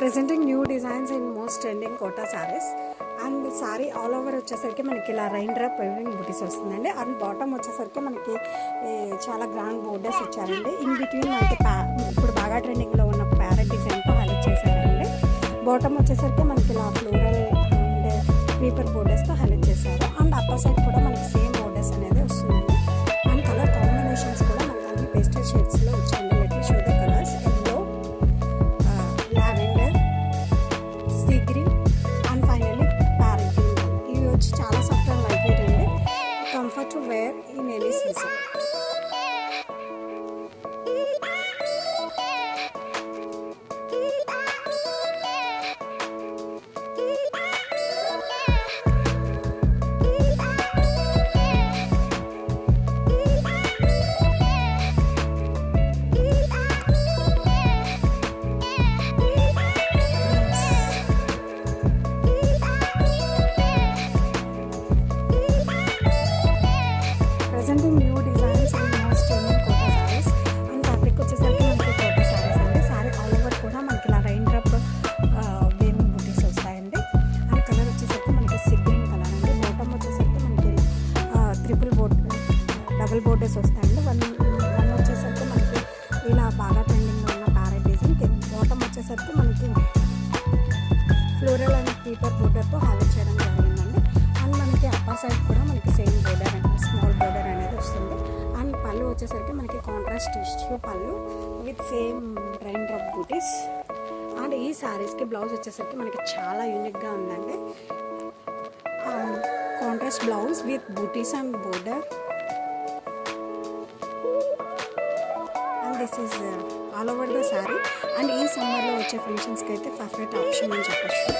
Presenting new designs in most trending Kota saris. And sari all over వచ్చేసరికి మనకి ఇలా రైన్ డ్రాప్ వీవింగ్ బుటీస్ వస్తుందండి. అండ్ బాటమ్ వచ్చేసరికి మనకి చాలా గ్రాండ్ బోర్డర్స్ ఇచ్చారండి. ఇన్ బిట్వీన్ మనకి ఇప్పుడు బాగా ట్రెండింగ్లో ఉన్న ప్యారెట్ డిజైన్తో హైలైట్ చేశారండి. బాటమ్ వచ్చేసరికి మనకి ఇలా ఫ్లోరల్ అండ్ క్రీపర్ బోర్డర్స్తో హైలైట్ చేశారు. అండ్ అప్పర్ సైడ్ కూడా మనకి సేమ్ బోర్డర్స్ అనేది వస్తుందండి. అండ్ కలర్ కాంబినేషన్స్ కూడా మనకి అన్ని పేస్టల్ షేడ్స్లో వచ్చాయండి. Let me show the colours. Yellow, lavender, sea green and finally parrot green. ఇవి వచ్చి చాలా సాఫ్ట్ అండ్ లైట్ వెయిట్ అండి. Comfort to wear in any season. Presenting new designs in most trending Kota saris. And fabric వచ్చేసరికి మనకి quota saris అండి. Sorry all over కూడా మనకి ఇలా రైన్ డ్రాప్ వేవింగ్ బుటీస్ వస్తాయండి. అండ్ కలర్ వచ్చేసరికి మనకి సీ గ్రీన్ కలర్ అండి. బాటమ్ వచ్చేసరికి మనకి డబుల్ బోర్డర్స్ వస్తాయండి. వన్ వచ్చేసరికి మనకి ఇలా బాగా ట్రెండింగ్లో ఉన్న ప్యారెట్ డిజైన్. బాటమ్ వచ్చేసరికి మనకి ఫ్లోరల్ అండ్ క్రీపర్ బోర్డర్తో హైలైట్ చేయడం జరిగిందండి. అండ్ మనకి అప్పర్ సైడ్ కూడా మనకి సేమ్ బోర్డర్ అండి, స్మాల్ బోర్డర్ అనేది వస్తుంది. అండ్ పళ్ళు వచ్చేసరికి మనకి కాంట్రాస్ట్ టిష్యూ పళ్ళు with same raindrop butis. And ఈ శారీస్కి బ్లౌజ్ వచ్చేసరికి మనకి చాలా యూనిక్గా ఉందండి. Contrast blouse with butis and border. And this is all over the sari. And ఈ సమ్మర్లో వచ్చే ఫంక్షన్స్కి అయితే పర్ఫెక్ట్ ఆప్షన్ అని చెప్పచ్చు.